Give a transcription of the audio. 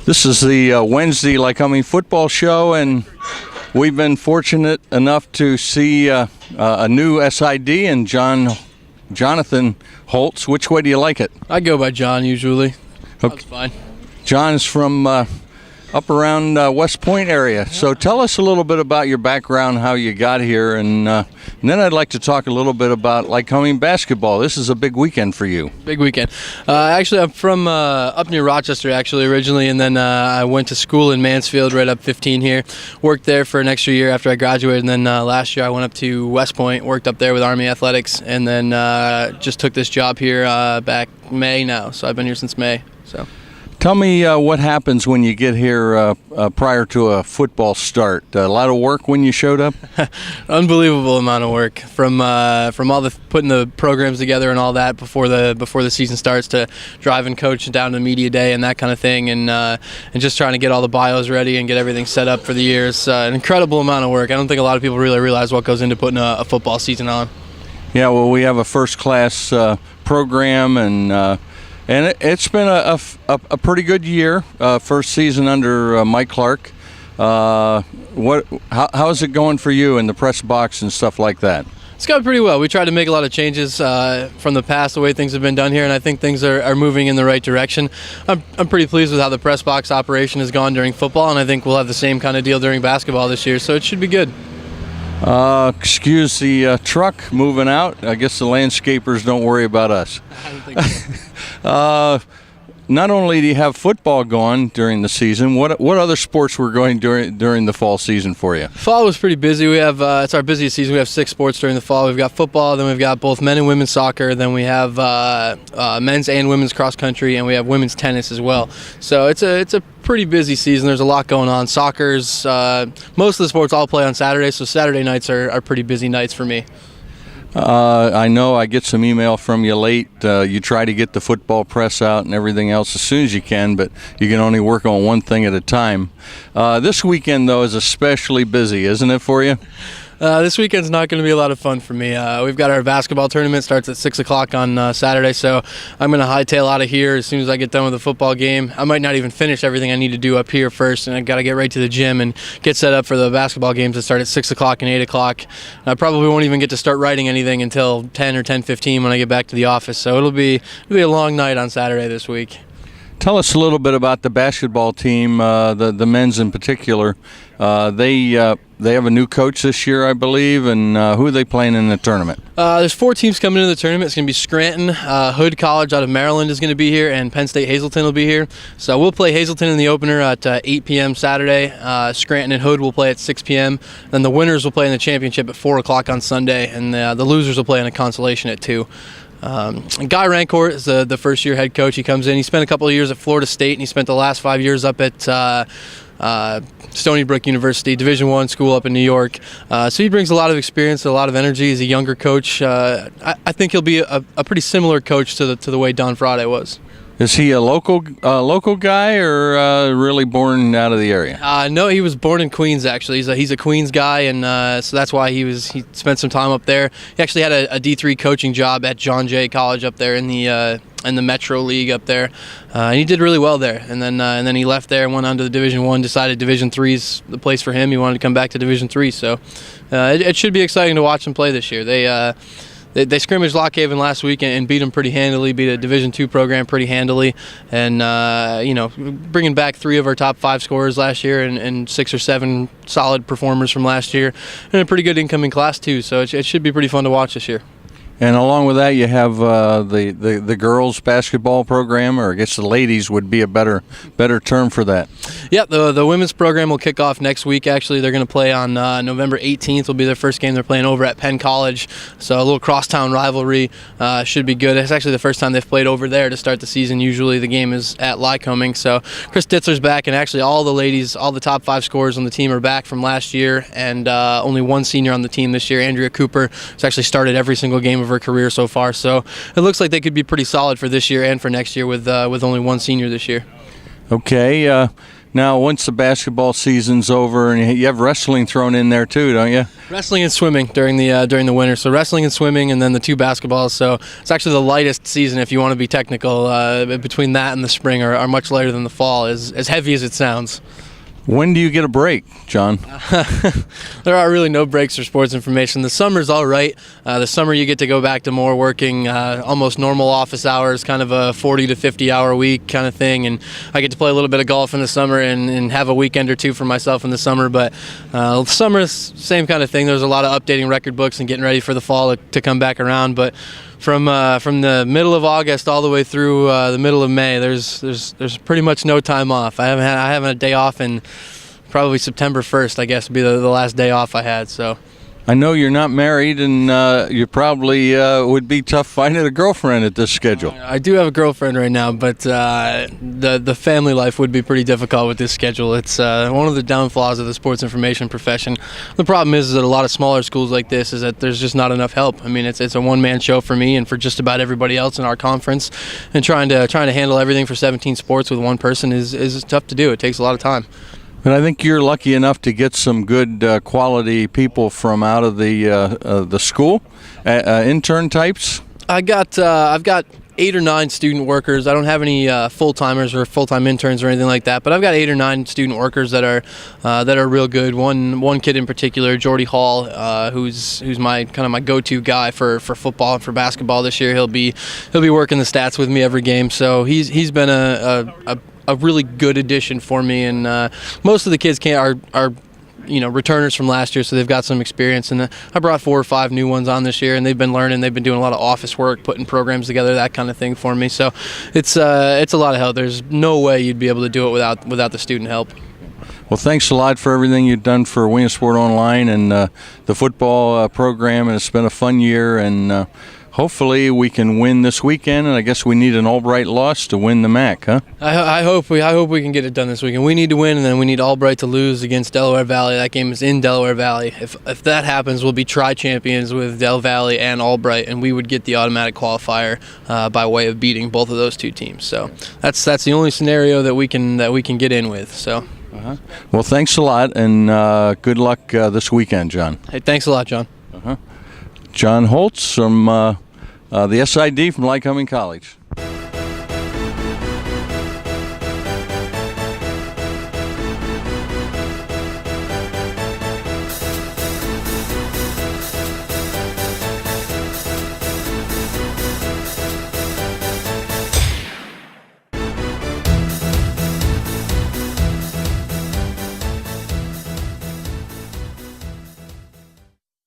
This is the Wednesday Lycoming football show, and we've been fortunate enough to see a new SID in Jonathan Holtz. Which way do you like it? I go by John usually. Okay. That's fine. John's from up around West Point area. So tell us a little bit about your background, how you got here, and then I'd like to talk a little bit about Lycoming basketball. This is a big weekend for you. Big weekend. Actually, I'm from up near Rochester originally, and then I went to school in Mansfield, right up 15 here. Worked there for an extra year after I graduated, and then last year I went up to West Point, worked up there with Army Athletics, and then just took this job here back May now. So I've been here since May. So. Tell me what happens when you get here prior to a football start. A lot of work when you showed up? Unbelievable amount of work from all the putting the programs together and all that before the season starts, to driving coach down to media day and that kind of thing, and just trying to get all the bios ready and get everything set up for the year. It's an incredible amount of work. I don't think a lot of people really realize what goes into putting a football season on. Yeah, well, we have a first-class program, and it's been a pretty good year. First season under Mike Clark. How is it going for you in the press box and stuff like that? It's going pretty well. We tried to make a lot of changes from the past, the way things have been done here, and I think things are moving in the right direction. I'm pretty pleased with how the press box operation has gone during football, and I think we'll have the same kind of deal during basketball this year, so it should be good. Excuse the truck moving out. I guess the landscapers don't worry about us. I don't think so. Not only do you have football going during the season, what other sports were going during the fall season for you? Fall was pretty busy. We have it's our busiest season. We have 6 sports during the fall. We've got football, then we've got both men and women's soccer, then we have men's and women's cross country, and we have women's tennis as well. So it's a pretty busy season. There's a lot going on. Soccer's most of the sports all play on Saturdays, so Saturday nights are pretty busy nights for me. I know I get some email from you late. You try to get the football press out and everything else as soon as you can, but you can only work on one thing at a time. This weekend, though, is especially busy, isn't it, for you? This weekend's not going to be a lot of fun for me. We've got our basketball tournament, starts at 6 o'clock on Saturday, so I'm going to hightail out of here as soon as I get done with the football game. I might not even finish everything I need to do up here first, and I've got to get right to the gym and get set up for the basketball games that start at 6 o'clock and 8 o'clock. I probably won't even get to start writing anything until 10 or 10:15 when I get back to the office, so it'll be a long night on Saturday this week. Tell us a little bit about the basketball team, the men's in particular. They have a new coach this year, I believe, and who are they playing in the tournament? There's 4 teams coming into the tournament. It's going to be Scranton, Hood College out of Maryland is going to be here, and Penn State Hazleton will be here. So we'll play Hazleton in the opener at 8 p.m. Saturday. Scranton and Hood will play at 6 p.m. Then the winners will play in the championship at 4 o'clock on Sunday, and the losers will play in a consolation at 2. Guy Rancourt is the first-year head coach. He comes in. He spent a couple of years at Florida State, and he spent the last 5 years up at Stony Brook University, Division I school up in New York. So he brings a lot of experience, a lot of energy. He's a younger coach. I think he'll be a pretty similar coach to the way Don Frade was. Is he a local guy, or really born out of the area? No, he was born in Queens, actually. He's a Queens guy, and so that's why he spent some time up there. He actually had a D3 coaching job at John Jay College up there in the Metro League up there, and he did really well there. And then he left there and went on to the Division I. Decided Division III's the place for him. He wanted to come back to Division III, so it should be exciting to watch him play this year. They scrimmaged Lock Haven last week and beat them pretty handily, beat a Division II program pretty handily, and bringing back 3 of our top 5 scorers last year and 6 or 7 solid performers from last year, and a pretty good incoming class too. So it should be pretty fun to watch this year. And along with that, you have the girls basketball program, or I guess the ladies would be a better term for that. Yeah, the women's program will kick off next week. Actually, they're going to play on November 18th. Will be their first game. They're playing over at Penn College, so a little crosstown rivalry should be good. It's actually the first time they've played over there to start the season. Usually the game is at Lycoming. So Chris Ditzler's back, and actually all the ladies, all the top 5 scorers on the team are back from last year, and only one senior on the team this year. Andrea Cooper has actually started every single game of her career so far, so it looks like they could be pretty solid for this year and for next year with only one senior this year. Okay, Now, once the basketball season's over, and you have wrestling thrown in there too, don't you? Wrestling and swimming during the winter. So wrestling and swimming, and then the 2 basketballs. So it's actually the lightest season, if you want to be technical. Between that and the spring are much lighter than the fall, as heavy as it sounds. When do you get a break, John? There are really no breaks for sports information. The summer's all right. The summer you get to go back to more working, almost normal office hours, kind of a 40 to 50 hour week kind of thing. And I get to play a little bit of golf in the summer and have a weekend or two for myself in the summer. But summer's same kind of thing. There's a lot of updating record books and getting ready for the fall to come back around. But from the middle of August all the way through the middle of May, there's pretty much no time off. I haven't had a day off in probably September 1st, I guess, would be the last day off I had. So I know you're not married, and you probably would be tough finding a girlfriend at this schedule. I do have a girlfriend right now, but the family life would be pretty difficult with this schedule. It's one of the downfalls of the sports information profession. The problem is that a lot of smaller schools like this is that there's just not enough help. I mean, it's a one-man show for me and for just about everybody else in our conference, and trying to handle everything for 17 sports with one person is tough to do. It takes a lot of time. But I think you're lucky enough to get some good quality people from out of the school, intern types. I've got 8 or 9 student workers. I don't have any full-timers or full-time interns or anything like that, but I've got 8 or 9 student workers that are real good. One kid in particular, Jordy Hall, who's my go-to guy for football and for basketball this year. He'll be working the stats with me every game. So he's been a really good addition for me, and most of the kids are returners from last year, so they've got some experience. And I brought 4 or 5 new ones on this year, and they've been learning. They've been doing a lot of office work, putting programs together, that kind of thing for me. So it's a lot of help. There's no way you'd be able to do it without the student help. Well, thanks a lot for everything you've done for Williamsport Online and the football program, and it's been a fun year, and hopefully we can win this weekend, and I guess we need an Albright loss to win the MAC, huh? I hope we can get it done this weekend. We need to win, and then we need Albright to lose against Delaware Valley. That game is in Delaware Valley. If that happens, we'll be tri-champions with Del Valley and Albright, and we would get the automatic qualifier by way of beating both of those 2 teams. So that's the only scenario that we can get in with. So. Well, thanks a lot, and good luck this weekend, John. Hey, thanks a lot, John. Jon Holtz from the SID from Lycoming College.